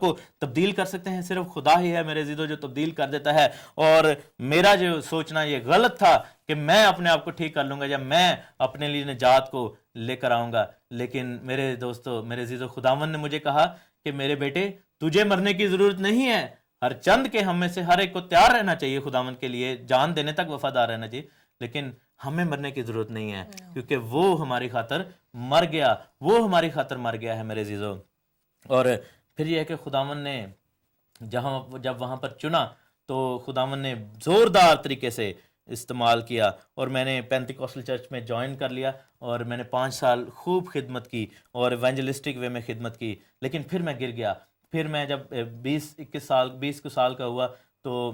کو تبدیل کر سکتے ہیں صرف خدا ہی ہے میرے عزیزو جو تبدیل کر دیتا ہے. اور میرا جو سوچنا یہ غلط تھا کہ میں اپنے آپ کو ٹھیک کر لوں گا یا میں اپنے لیے نجات کو لے کر آؤں گا. لیکن میرے دوستو میرے عزیزو خداوند نے مجھے کہا کہ میرے بیٹے تجھے مرنے کی ضرورت نہیں ہے. ہر چند کے ہم میں سے ہر ایک کو تیار رہنا چاہیے خداوند کے لیے, جان دینے تک وفادار رہنا چاہیے, لیکن ہمیں مرنے کی ضرورت نہیں ہے کیونکہ وہ ہماری خاطر مر گیا, وہ ہماری خاطر مر گیا ہے میرے عزیزو. اور پھر یہ ہے کہ خداوند نے جب وہاں پر چنا تو خداوند نے زوردار طریقے سے استعمال کیا, اور میں نے پینتیکوسٹل چرچ میں جوائن کر لیا, اور میں نے 5 سال خوب خدمت کی اور ایونجلسٹک وے میں خدمت کی. لیکن پھر میں گر گیا. پھر میں جب 20 سال کا ہوا تو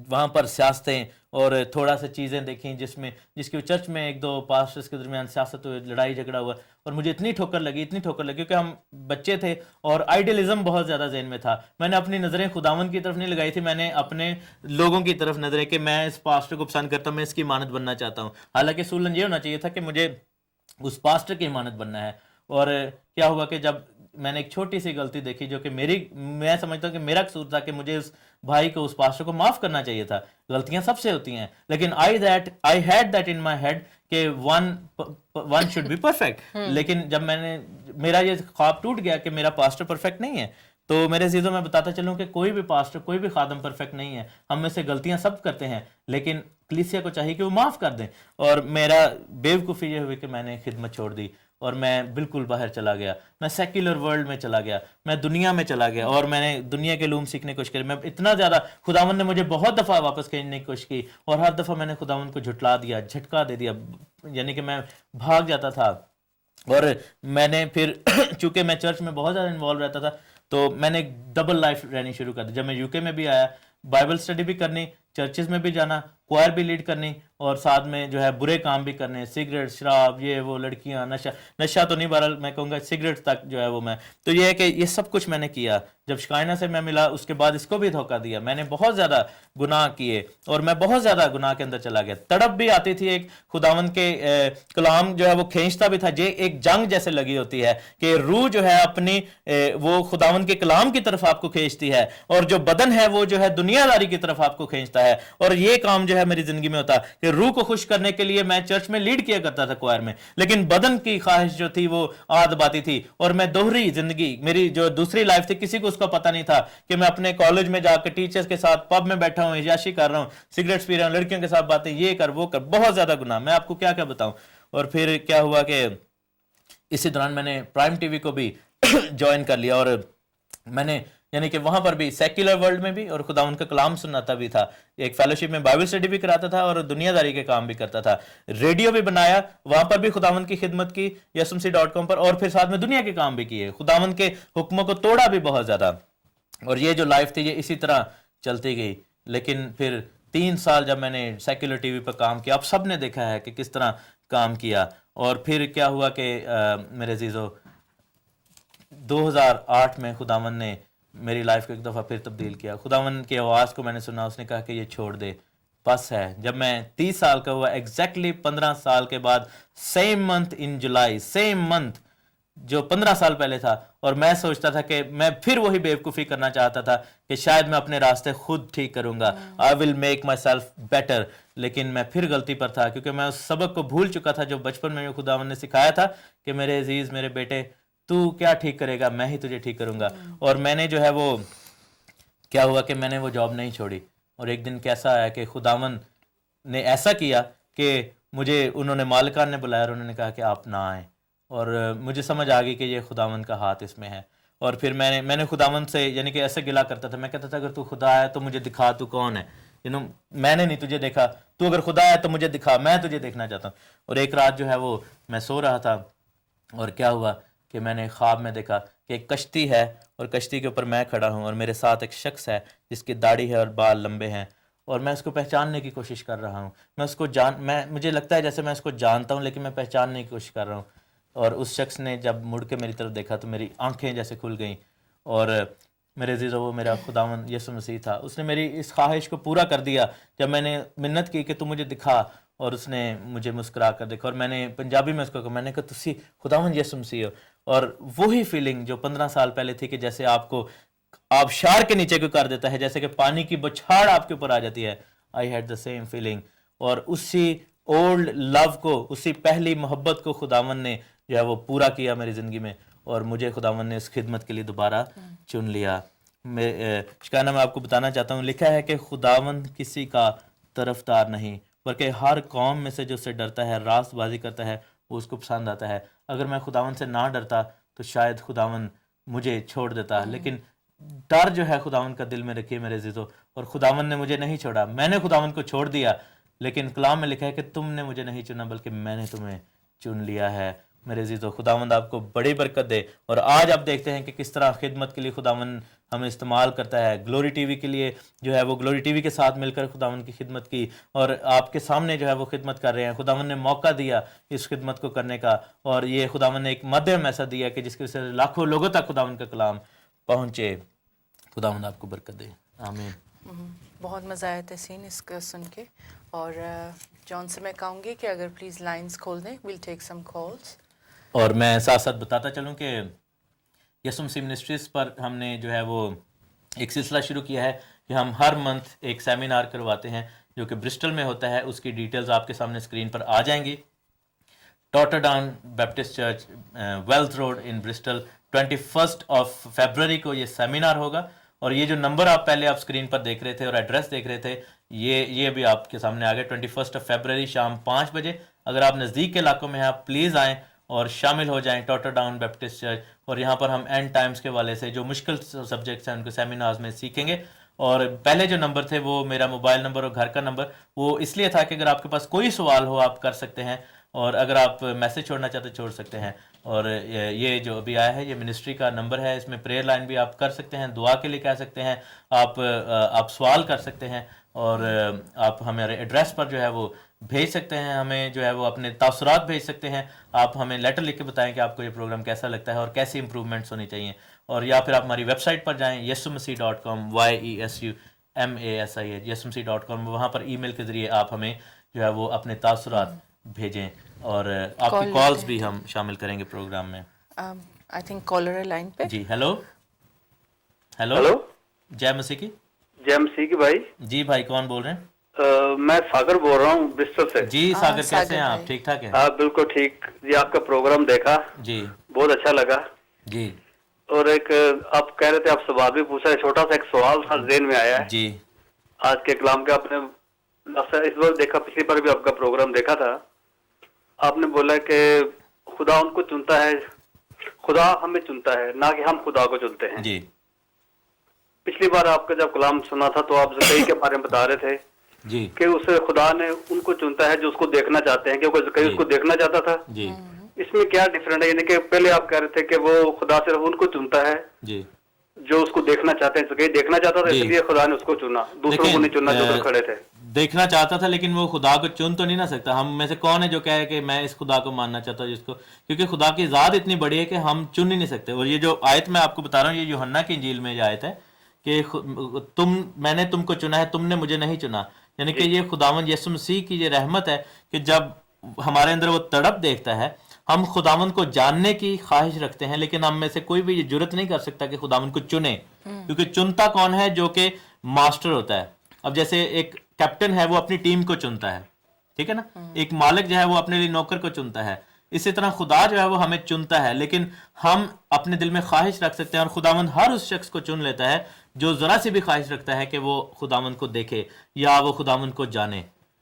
وہاں پر سیاستیں اور تھوڑا سا چیزیں دیکھیں جس کی چرچ میں 1-2 پاسٹرز کے درمیان سیاست ہوئی, لڑائی جھگڑا ہوا, اور مجھے اتنی ٹھوکر لگی کیونکہ ہم بچے تھے اور آئیڈیلزم بہت زیادہ ذہن میں تھا. میں نے اپنی نظریں خداوند کی طرف نہیں لگائی تھی, میں نے اپنے لوگوں کی طرف نظریں کہ میں اس پاسٹر کو پسند کرتا ہوں, میں اس کی امانت بننا چاہتا ہوں. حالانکہ سولن یہ ہونا چاہیے تھا کہ مجھے اس پاسٹر کی امانت بننا ہے. اور کیا ہوا کہ جب میں نے ایک چھوٹی سی غلطی دیکھی جو کہ میں سمجھتا ہوں کہ میرا قصور تھا کہ مجھے اس بھائی کو اس پاسٹر کو معاف کرنا چاہیے تھا. غلطیاں سب سے ہوتی ہیں, لیکن I had that in my head کہ one should be perfect. لیکن جب میرا یہ خواب ٹوٹ گیا کہ میرا پاسٹر پرفیکٹ نہیں ہے, تو میرے عزیزوں میں بتاتا چلوں کہ کوئی بھی پاسٹر کوئی بھی خادم پرفیکٹ نہیں ہے. ہم میں سے غلطیاں سب کرتے ہیں, لیکن کلیسیا کو چاہیے کہ وہ معاف کر دیں. اور میرا بیوقوفی یہ ہوئی کہ میں نے خدمت چھوڑ دی اور میں بالکل باہر چلا گیا, میں سیکولر ورلڈ میں چلا گیا, میں دنیا میں چلا گیا, اور میں نے دنیا کے علوم سیکھنے کی کوشش کی. میں اتنا زیادہ خداوند نے مجھے بہت دفعہ واپس کھینچنے کی کوشش کی, اور ہر دفعہ میں نے خداوند کو جھٹلا دیا, جھٹکا دے دیا, یعنی کہ میں بھاگ جاتا تھا. اور میں نے پھر چونکہ میں چرچ میں بہت زیادہ انوالو رہتا تھا تو میں نے ڈبل لائف رہنی شروع کر دی. جب میں UK میں بھی آیا, بائبل اسٹڈی بھی کرنی, چرچز میں بھی جانا, کوائر بھی لیڈ کرنی, اور ساتھ میں جو ہے برے کام بھی کرنے, سگریٹ, شراب, یہ وہ, لڑکیاں, نشہ تو نہیں, بہرحال میں کہوں گا سگریٹ تک جو ہے وہ میں, تو یہ ہے کہ یہ سب کچھ میں نے کیا. جب شکائنہ سے میں ملا اس کے بعد اس کو بھی دھوکہ دیا. میں نے بہت زیادہ گناہ کیے اور میں بہت زیادہ گناہ کے اندر چلا گیا. تڑپ بھی آتی تھی, ایک خداوند کے کلام جو ہے وہ کھینچتا بھی تھا, ایک جنگ جیسے لگی ہوتی ہے کہ روح جو ہے اپنی وہ خداوند کے کلام کی طرف آپ کو کھینچتی ہے, اور جو بدن ہے وہ جو ہے دنیا داری کی طرف آپ کو کھینچتا ہے. اور یہ کام جو ہے میری زندگی میں ہوتا کہ روح کو خوش کرنے کے لیے میں چرچ میں لیڈ کیا کرتا تھا کوائر میں, لیکن بدن کی خواہش جو تھی وہ دباتی تھی. اور میں دوہری زندگی, میری جو دوسری لائف تھی, کسی کو اس کا پتہ نہیں تھا کہ میں اپنے کالج میں جا کے ٹیچرز کے ساتھ پب میں بیٹھا ہوں, عیاشی کر رہا ہوں, سگریٹس پی رہا ہوں, لڑکیوں کے ساتھ باتیں, یہ کر وہ کر, بہت زیادہ گناہ, میں آپ کو کیا کیا بتاؤں. اور پھر کیا ہوا کہ اسی دوران میں نے پرائم ٹی وی کو بھی جوائن کر لیا, اور میں نے یعنی کہ وہاں پر بھی سیکولر ورلڈ میں بھی اور خداوند کا کلام سناتا بھی تھا, ایک فیلوشپ میں بائبل اسٹڈی بھی کراتا تھا اور دنیا داری کے کام بھی کرتا تھا. ریڈیو بھی بنایا, وہاں پر بھی خداوند کی خدمت کی yesumsi.com پر, اور پھر ساتھ میں دنیا کے کام بھی کیے, خداوند کے حکموں کو توڑا بھی بہت زیادہ. اور یہ جو لائف تھی یہ اسی طرح چلتی گئی. لیکن پھر 3 سال جب میں نے سیکولر ٹی وی پر کام کیا, اب سب نے دیکھا ہے کہ کس طرح کام کیا. اور پھر کیا ہوا کہ میرے عزیزو 2008 میں خداوند نے میری لائف کو ایک دفعہ پھر تبدیل کیا. خداوند کی آواز کو میں نے سنا, اس نے کہا کہ یہ چھوڑ دے, بس ہے. جب میں 30 سال کا ہوا, ایگزیکٹلی 15 سال کے بعد, سیم منتھ ان جولائی, سیم منتھ جو 15 سال پہلے تھا, اور میں سوچتا تھا کہ میں پھر وہی بیوقوفی کرنا چاہتا تھا کہ شاید میں اپنے راستے خود ٹھیک کروں گا, I will make myself better. لیکن میں پھر غلطی پر تھا کیونکہ میں اس سبق کو بھول چکا تھا جو بچپن میں خداوند نے سکھایا تھا کہ میرے عزیز, میرے بیٹے, تو کیا ٹھیک کرے گا, میں ہی تجھے ٹھیک کروں گا. اور میں نے جو ہے وہ کیا ہوا کہ میں نے وہ جاب نہیں چھوڑی. اور ایک دن کیسا آیا کہ خداوند نے ایسا کیا کہ مجھے انہوں نے مالکان نے بلایا اور انہوں نے کہا کہ آپ نہ آئیں, اور مجھے سمجھ آ گئی کہ یہ خداوند کا ہاتھ اس میں ہے. اور پھر میں نے خداوند سے یعنی کہ ایسے گلا کرتا تھا, میں کہتا تھا اگر تو خدا ہے تو مجھے دکھا تو کون ہے, میں نے نہیں تجھے دیکھا, تو اگر خدا ہے تو مجھے دکھا, میں تجھے دیکھنا چاہتا ہوں. اور ایک رات جو ہے وہ میں سو رہا تھا, اور کیا ہوا کہ میں نے خواب میں دیکھا کہ ایک کشتی ہے, اور کشتی کے اوپر میں کھڑا ہوں, اور میرے ساتھ ایک شخص ہے جس کی داڑھی ہے اور بال لمبے ہیں, اور میں اس کو پہچاننے کی کوشش کر رہا ہوں. میں اس کو مجھے لگتا ہے جیسے میں اس کو جانتا ہوں, لیکن میں پہچاننے کی کوشش کر رہا ہوں. اور اس شخص نے جب مڑ کے میری طرف دیکھا تو میری آنکھیں جیسے کھل گئیں. اور میرے عزیزو وہ میرا خداوند یسوع مسیح تھا. اس نے میری اس خواہش کو پورا کر دیا جب میں نے منت کی کہ تو مجھے دکھا, اور اس نے مجھے مسکرا کر دیکھا. اور میں نے پنجابی میں اس کو کہا, میں نے کہا تسی خداوند یسوع مسیح ہو. اور وہی فیلنگ جو 15 سال پہلے تھی کہ جیسے آپ کو آبشار کے نیچے کو کر دیتا ہے, جیسے کہ پانی کی بچھاڑ آپ کے اوپر آ جاتی ہے. I had the same feeling. اور اسی اولڈ لو کو, اسی پہلی محبت کو خداون نے جو ہے وہ پورا کیا میری زندگی میں, اور مجھے خداون نے اس خدمت کے لیے دوبارہ چن لیا. شکانہ میں آپ کو بتانا چاہتا ہوں, لکھا ہے کہ خداون کسی کا طرفدار نہیں بلکہ ہر قوم میں سے جو اس سے ڈرتا ہے, راست بازی کرتا ہے, وہ اس کو پسند آتا ہے. اگر میں خداون سے نہ ڈرتا تو شاید خداون مجھے چھوڑ دیتا, لیکن ڈر جو ہے خداون کا دل میں رکھیے میرے عزیزو, اور خداون نے مجھے نہیں چھوڑا, میں نے خداون کو چھوڑ دیا, لیکن کلام میں لکھا ہے کہ تم نے مجھے نہیں چنا بلکہ میں نے تمہیں چن لیا ہے. میرے عزیزو, خداوند آپ کو بڑی برکت دے. اور آج آپ دیکھتے ہیں کہ کس طرح خدمت کے لیے خداوند ہمیں استعمال کرتا ہے. گلوری ٹی وی کے لیے جو ہے وہ گلوری ٹی وی کے ساتھ مل کر خداوند کی خدمت کی, اور آپ کے سامنے جو ہے وہ خدمت کر رہے ہیں. خداوند نے موقع دیا اس خدمت کو کرنے کا, اور یہ خداوند نے ایک مادھیم ایسا دیا کہ جس کی وجہ سے لاکھوں لوگوں تک خداوند کا کلام پہنچے. خداوند آپ کو برکت دے, آمین. بہت مزہ آیا تحسین اس کا سن کے. اور جان سے میں کہوں گی کہ اگر پلیز لائنز کھول دیں, ویل ٹیک سم کالز. اور میں ساتھ ساتھ بتاتا چلوں کہ یسوع مسیح منسٹریز پر ہم نے جو ہے وہ ایک سلسلہ شروع کیا ہے کہ ہم ہر منتھ ایک سیمینار کرواتے ہیں جو کہ برسٹل میں ہوتا ہے. اس کی ڈیٹیلز آپ کے سامنے اسکرین پر آ جائیں گی. Totterdown Baptist church, Wells Road in Bristol. 21 February کو یہ سیمینار ہوگا. اور یہ جو نمبر آپ پہلے آپ اسکرین پر دیکھ رہے تھے اور ایڈریس دیکھ رہے تھے, یہ بھی آپ کے سامنے آ گیا. 21 فیبروری شام 5 بجے. اگر آپ نزدیک کے علاقوں میں ہیں, آپ پلیز آئیں اور شامل ہو جائیں ٹاٹر ڈاؤن بیپٹسٹ چرچ. اور یہاں پر ہم اینڈ ٹائمز کے والے سے جو مشکل سبجیکٹس ہیں ان کو سیمینارز میں سیکھیں گے. اور پہلے جو نمبر تھے وہ میرا موبائل نمبر اور گھر کا نمبر, وہ اس لیے تھا کہ اگر آپ کے پاس کوئی سوال ہو آپ کر سکتے ہیں, اور اگر آپ میسج چھوڑنا چاہتے چھوڑ سکتے ہیں. اور یہ جو ابھی آیا ہے یہ منسٹری کا نمبر ہے, اس میں پریئر لائن بھی آپ کر سکتے ہیں, دعا کے لیے کہہ سکتے ہیں, آپ سوال کر سکتے ہیں, اور آپ ہمارے ایڈریس پر جو ہے وہ بھیج سکتے ہیں, ہمیں جو ہے وہ اپنے تاثرات بھیج سکتے ہیں. آپ ہمیں لیٹر لکھ کے بتائیں کہ آپ کو یہ پروگرام کیسا لگتا ہے اور کیسی امپرومنٹس ہونی چاہیے. اور یا پھر آپ ہماری ویب سائٹ پر جائیں yesumasi.com, YESUMASI, yesumasi.com. وہاں پر ای میل کے ذریعے آپ ہمیں جو ہے وہ اپنے تاثرات بھیجیں, اور آپ کی کالز بھی ہم شامل کریں گے پروگرام میں. آئی تھنک کالر ہے لائن پہ. جی ہیلو جے مسیح کی. جے مسیح کی بھائی. جی بھائی, کون بول رہے ہیں؟ میں ساگر بول رہا ہوں برسٹل سے. جی ساگر, کیسے ہیں آپ؟ ٹھیک ٹھاک ہیں؟ ہاں بالکل ٹھیک جی. آپ کا پروگرام دیکھا, جی بہت اچھا لگا. جی. اور ایک آپ کہہ رہے تھے, آپ سوال بھی پوچھا ہے, چھوٹا سا ایک سوال تھا ذہن میں آیا ہے. جی آج کے کلام کا آپ نے اس وقت دیکھا, پچھلی بار بھی آپ کا پروگرام دیکھا تھا, آپ نے بولا کہ خدا ان کو چنتا ہے, خدا ہمیں چنتا ہے, نہ کہ ہم خدا کو چنتے ہیں. جی. پچھلی بار آپ کا جب کلام سنا تھا تو آپ زکریا کے بارے میں بتا رہے تھے جی کہ اسے خدا نے ان کو چنتا ہے جو اس کو دیکھنا چاہتے ہیں, کیونکہ زکریا اس کو دیکھنا چاہتا تھا. جی اس میں کیا ڈفرینٹ ہے؟ یعنی کہ پہلے آپ کہہ رہے تھے کہ وہ خدا صرف ان کو چنتا ہے جی جو اس کو دیکھنا چاہتے ہیں. زکریا دیکھنا چاہتا تھا, اس لیے خدا نے اس کو چنا, دوسروں کو نہیں چننا جو ادھر کھڑے تھے. دیکھنا چاہتا تھا, لیکن وہ خدا کو چن تو نہیں نہ سکتا. ہم میں سے کون ہے جو کہے کہ میں اس خدا کو ماننا چاہتا ہوں جس کو, کیونکہ خدا کی ذات اتنی بڑی ہے کہ ہم چن ہی نہیں سکتے. اور یہ جو آیت میں آپ کو بتا رہا ہوں, یہ یوحنا کی انجیل میں یہ آیت ہے کہ میں نے تم کو چنا ہے, تم نے مجھے نہیں چنا. یعنی کہ یہ خداوند یسوع مسیح کی یہ رحمت ہے کہ جب ہمارے اندر وہ تڑپ دیکھتا ہے, ہم خداوند کو جاننے کی خواہش رکھتے ہیں, لیکن ہم میں سے کوئی بھی یہ جرت نہیں کر سکتا کہ خداوند کو چنے, کیونکہ چنتا کون ہے؟ جو کہ ماسٹر ہوتا ہے. اب جیسے ایک کیپٹن ہے, وہ اپنی ٹیم کو چنتا ہے, ٹھیک ہے نا. ایک مالک جو ہے وہ اپنے لیے نوکر کو چنتا ہے. اسی طرح خدا جو ہے وہ ہمیں چنتا ہے, لیکن ہم اپنے دل میں خواہش رکھ سکتے ہیں, اور خداوند ہر اس شخص کو چن لیتا ہے جو ذرا سی بھی خواہش رکھتا ہے کہ وہ خداوند کو دیکھے یا وہ خداوند کو جانے.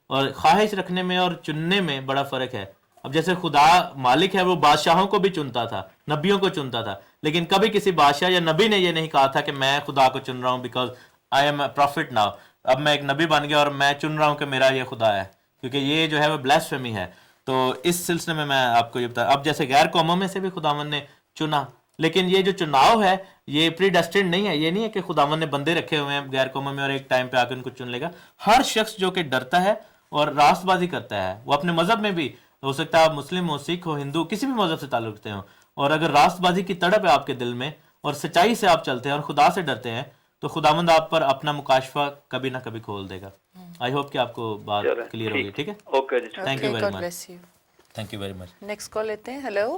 اور خواہش رکھنے میں اور چننے میں بڑا فرق ہے. اب جیسے خدا مالک ہے, وہ بادشاہوں کو بھی چنتا تھا, نبیوں کو چنتا تھا, لیکن کبھی کسی بادشاہ یا نبی نے یہ نہیں کہا تھا کہ میں خدا کو چن رہا ہوں because I am a profit now, اب میں ایک نبی بن گیا اور میں چن رہا ہوں کہ میرا یہ خدا ہے, کیونکہ یہ جو ہے وہ بلیسفیمی ہے. تو اس سلسلے میں آپ کو یہ بتا, اب جیسے غیر قوموں میں سے بھی خداوند نے چنا, لیکن یہ جو چناؤ ہے یہ پری ڈیسٹینڈ نہیں ہے. یہ نہیں ہے کہ خداوند نے بندے رکھے ہوئے ہیں غیر قوموں میں اور ایک ٹائم پہ آ کے ان کو چن لے گا. ہر شخص جو کہ ڈرتا ہے اور راست بازی کرتا ہے, وہ اپنے مذہب میں بھی ہو سکتا ہے, آپ مسلم ہو, سکھ ہو, ہندو, کسی بھی مذہب سے تعلق رکھتے ہوں, اور اگر راست بازی کی تڑپ ہے آپ کے دل میں اور سچائی سے آپ چلتے ہیں اور خدا سے ڈرتے ہیں, تو خداوند آپ پر اپنا مکاشفہ کبھی نہ کبھی کھول دے گا. آئی ہوپ کہ آپ کو بات کلیئر ہوگی. ٹھیک ہے, اوکے جی, thank you very much. Thank you very much. Next call لیتے ہیں. ہیلو